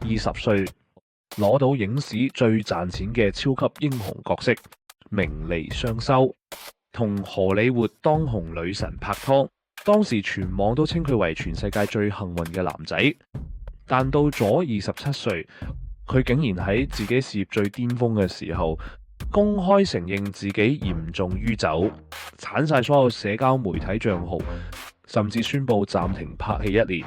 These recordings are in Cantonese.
20歲攞到影史最賺錢嘅超級英雄角色，名利雙收，同荷里活當紅女神拍拖。當時全網都稱佢為全世界最幸運嘅男仔。但到咗27歲，佢竟然喺自己事業最巔峰嘅時候，公開承認自己嚴重酗酒，鏟晒所有社交媒體賬號，甚至宣布暫停拍戲1年。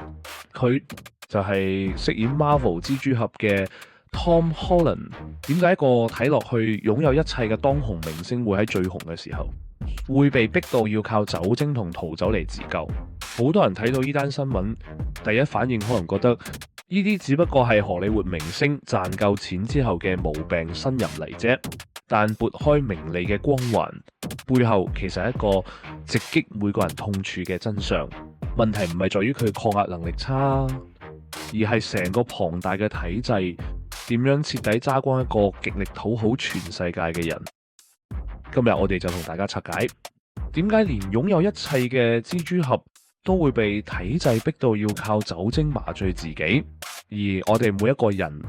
佢就係飾演 Marvel 蜘蛛俠嘅 Tom Holland。點解一個睇落去擁有一切嘅當紅明星會喺最紅嘅時候會被逼到要靠酒精同逃走嚟自救？好多人睇到呢單新聞，第一反應可能覺得呢啲只不過係荷里活明星賺夠錢之後嘅無病呻吟嚟啫。但撥開名利嘅光環，背後其實係一個直擊每個人痛處嘅真相。問題唔係在於佢抗壓能力差，而係成個龐大嘅體制點樣徹底揸光一個極力討好全世界嘅人。今日我哋就同大家拆解，點解連擁有一切嘅蜘蛛俠都會被體制逼到要靠酒精麻醉自己，而我哋每一個人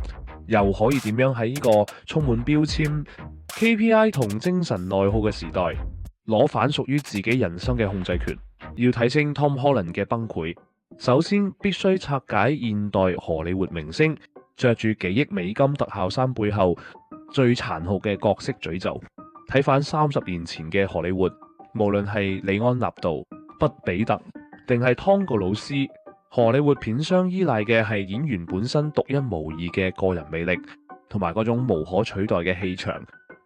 又可以點樣喺呢個充滿標籤、KPI 同精神內耗嘅時代攞返屬於自己人生嘅控制權？要睇清 Tom Holland 嘅崩潰，首先必須拆解現代荷里活明星着住幾億美金特效衫背後最殘酷嘅角色詛咒。睇返30年前嘅荷里活，無論係李安納度、畢彼特定係湯告魯斯，荷里活片商依賴嘅係演員本身獨一無二嘅個人魅力，同埋嗰種無可取代嘅氣場。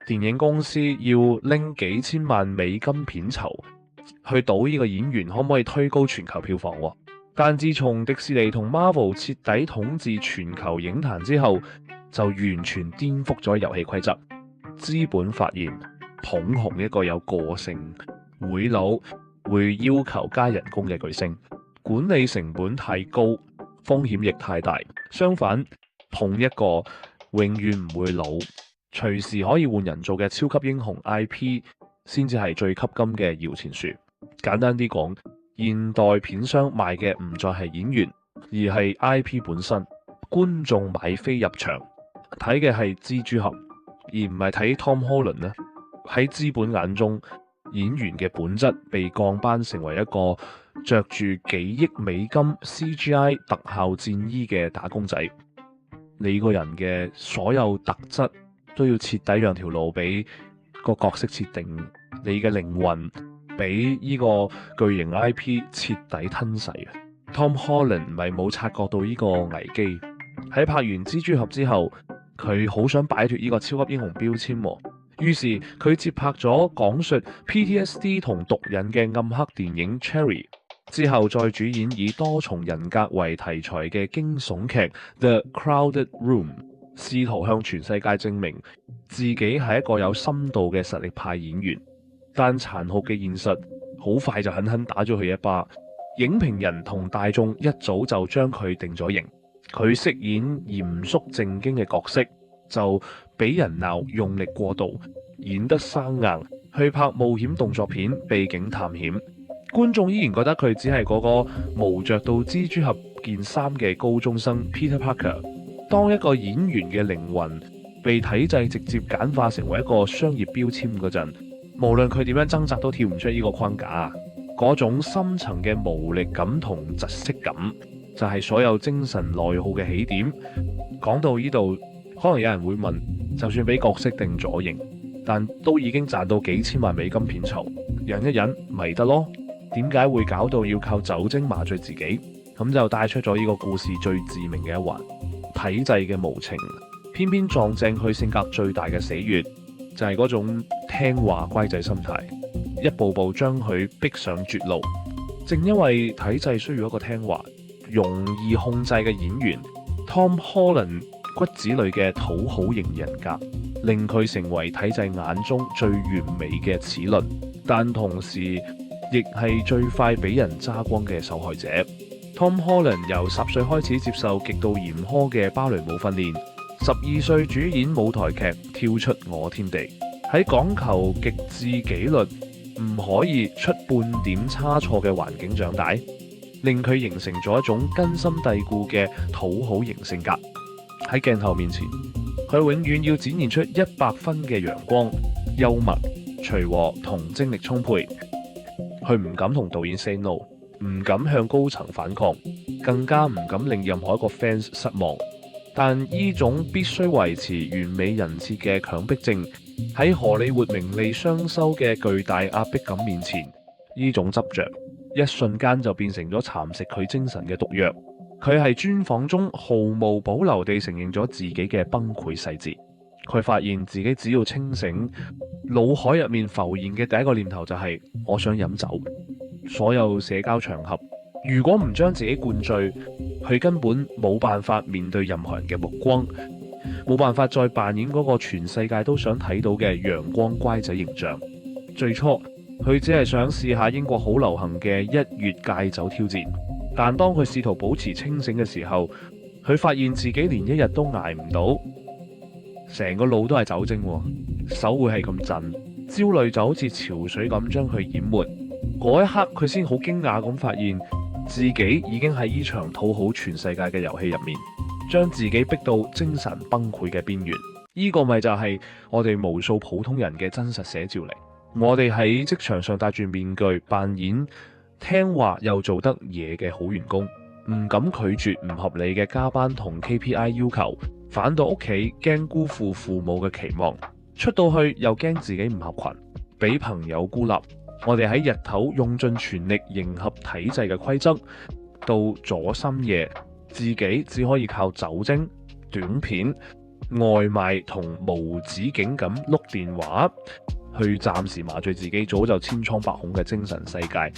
電影公司要拎幾千萬美金片酬去賭呢個演員可唔可以推高全球票房。但自從迪士尼同 Marvel 徹底統治全球影壇之後，就完全顛覆咗遊戲規則。資本發現捧紅一個有個性、會老、會要求加人工嘅巨星，管理成本太高，風險亦太大。相反，捧一個永遠唔會老、隨時可以換人做嘅超級英雄 IP， 先至係最吸金嘅搖錢樹。簡單啲講，現代片商賣嘅唔再係演員，而係 IP 本身。觀眾買飛入場睇嘅係蜘蛛俠，而唔係睇 Tom Holland 呢。喺資本眼中，演員嘅本質被降班成為一個着住幾億美金 CGI 特效戰衣嘅打工仔。你個人嘅所有特質都要徹底讓條路俾個角色設定，你嘅靈魂俾呢個巨型 IP 徹底吞噬。Tom Holland 唔係冇察覺到呢個危機，喺拍完蜘蛛俠之後，佢好想擺脫呢個超級英雄標籤，於是佢接拍咗講述 PTSD 同毒癮嘅暗黑電影 Cherry， 之後再主演以多重人格為題材嘅驚悚劇 The Crowded Room， 試圖向全世界證明自己係一個有深度嘅實力派演員。但殘酷嘅現實好快就狠狠打咗佢一巴，影評人同大眾一早就將佢定咗型，佢飾演嚴肅正經嘅角色就俾人鬧用力過度，演得生硬，去拍冒險動作片秘境探險，觀眾依然覺得佢只係嗰個無着到蜘蛛俠件衫嘅高中生 Peter Parker。當一個演員嘅靈魂被體制直接簡化成為一個商業標籤嗰陣，無論佢點樣掙扎都跳唔出呢個框架。嗰種深層嘅無力感同窒息感，就係所有精神內耗嘅起點。講到呢度，可能有人會問，就算俾角色定咗型，但都已經賺到幾千萬美金片酬，忍一忍咪得咯？點解會搞到要靠酒精麻醉自己？咁就帶出咗呢個故事最致命嘅一環，體制嘅無情，偏偏撞正佢性格最大嘅死穴，就係嗰種聽話乖仔心態，一步步將佢逼上絕路。正因為體制需要一個聽話、容易控制嘅演員，Tom Holland 骨子裏嘅討好型人格，令佢成為體制眼中最完美嘅齒輪，但同時亦係最快俾人揸光嘅受害者。Tom Holland 由10歲開始接受極度嚴苛嘅芭蕾舞訓練，12歲主演舞台劇《跳出我天地》，喺講求極致紀律，唔可以出半點差錯嘅環境長大，令佢形成咗一種根深蒂固嘅討好型性格。喺鏡頭面前，佢永遠要展現出100分嘅陽光、幽默、隨和同精力充沛。佢唔敢同導演 say no， 唔敢向高層反抗，更加唔敢令任何一個 fans 失望。但呢種必須維持完美人設嘅強迫症，喺荷里活名利雙收嘅巨大壓迫感面前，呢種執着一瞬間就變成咗蠶食佢精神嘅毒藥。佢係專訪中毫無保留地承認咗自己嘅崩潰細節。佢發現自己只要清醒，腦海入面浮現嘅第一個念頭就係我想飲酒。所有社交場合，如果唔將自己灌醉，佢根本冇辦法面對任何人嘅目光，冇辦法再扮演嗰個全世界都想睇到嘅陽光乖仔形象。最初佢只係想試下英國好流行嘅1月戒酒挑戰，但當佢試圖保持清醒嘅時候，佢發現自己連1日都捱唔到，成個腦都係酒精，手會係咁震，焦慮就好似潮水咁將佢淹沒。嗰一刻佢先好驚訝咁發現自己已經喺呢場討好全世界嘅遊戲入面，將自己逼到精神崩潰嘅邊緣。呢個咪就係我哋無數普通人嘅真實寫照嚟。我哋喺職場上戴住面具，扮演聽話又做得嘢嘅好員工，唔敢拒絕唔合理嘅加班同 KPI 要求，返到屋企驚辜負父母嘅期望，出到去又驚自己唔合群，俾朋友孤立。我哋喺日頭用盡全力迎合體制嘅規則，到咗深夜自己只可以靠酒精、短片、外賣同無止境咁碌電話去暫時麻醉自己早就千瘡百孔嘅精神世界。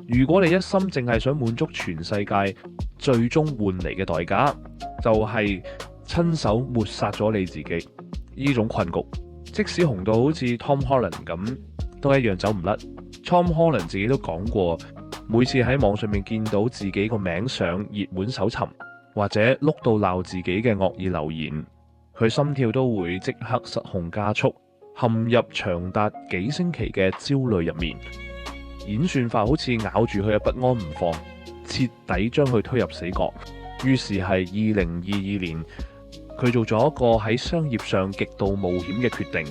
如果你一心淨係想滿足全世界，最終換嚟嘅代價就係親手抹殺咗你自己。呢種困局，即使紅到好似 Tom Holland 咁，都一樣走唔甩。Tom Holland 自己都講過，每次喺網上面見到自己個名上熱門搜尋，或者碌到鬧自己嘅惡意留言，佢心跳都會即刻失控加速，陷入長達幾星期嘅焦慮入面。演算法好似咬住佢嘅不安唔放，徹底將佢推入死角。於是係2022年，佢做咗一個喺商業上極度冒險嘅決定，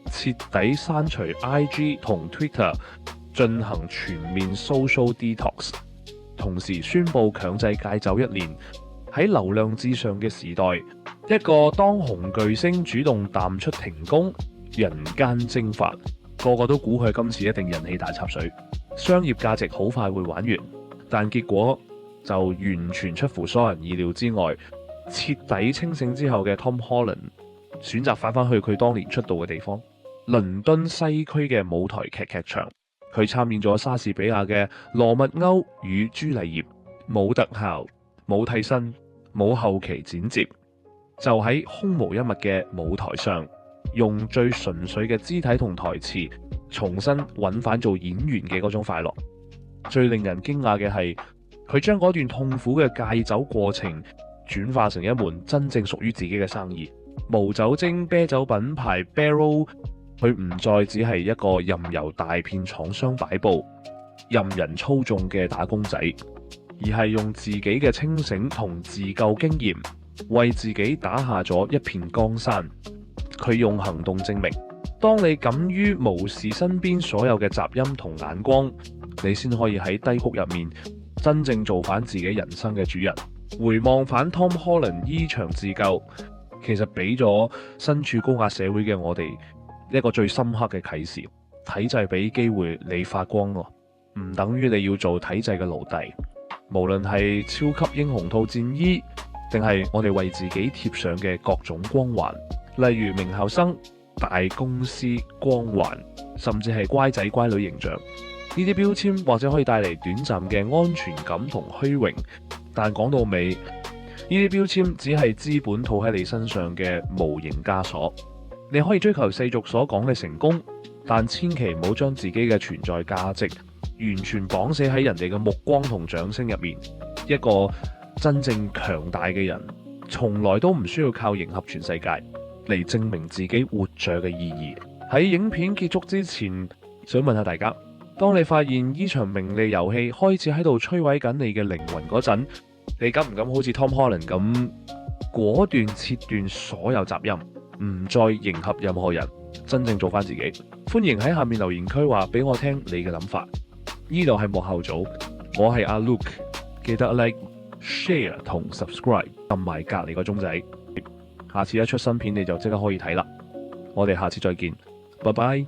徹底刪除 IG 同 Twitter， 進行全面 social detox， 同時宣布強制戒酒1年。喺流量至上嘅時代，一個當紅巨星主動淡出停工，人間蒸發，個個都估佢今次一定人氣大插水，商業價值好快會玩完。但結果就完全出乎所有人意料之外。徹底清醒之後嘅 Tom Holland 選擇返返去佢當年出道嘅地方，倫敦西區嘅舞台劇場。佢參演咗莎士比亞嘅《羅密歐與朱麗葉》，冇特效、冇替身、冇後期剪接，就喺空無一物嘅舞台上，用最純粹嘅肢體同台詞，重新揾返做演員嘅嗰種快樂。最令人驚訝嘅係，佢將嗰段痛苦嘅戒酒過程轉化成一門真正屬於自己嘅生意。無酒精啤酒品牌 Barrel， 佢唔再只係一個任由大片廠商擺佈、任人操縱嘅打工仔，而係用自己嘅清醒同自救經驗，為自己打下咗一片江山。佢用行動證明，當你敢於無視身邊所有嘅雜音同眼光，你先可以喺低谷入面真正做返自己人生嘅主人。回望返 Tom Holland 呢場自救，其實俾咗身處高壓社會嘅我哋一個最深刻嘅啟示：體制俾機會你發光咯，唔等於你要做體制嘅奴隸。無論係超級英雄套戰衣，定係我哋為自己貼上嘅各種光環，例如名校生、大公司光環，甚至係乖仔乖女形象。呢啲標籤或者可以帶嚟短暫嘅安全感同虛榮，但講到尾，呢啲標籤只係資本套喺你身上嘅無形枷鎖。你可以追求世俗所講嘅成功，但千祈唔好將自己嘅存在價值完全綁死喺人哋嘅目光同掌聲入面。一個真正強大嘅人，從來都唔需要靠迎合全世界嚟證明自己活着嘅意義。喺影片結束之前，想問下大家，當你發現呢場名利遊戲開始喺度摧毀緊你嘅靈魂嗰陣，你敢唔敢好似 Tom Holland 咁果斷切斷所有雜音，唔再迎合任何人，真正做翻自己。歡迎喺下面留言區話俾我聽你嘅諗法。呢度係幕後組，我係阿 Luke， 記得 like、share 同 subscribe， 撳埋隔離個鐘仔，下次一出新片你就即刻可以睇啦。我哋下次再見，拜拜。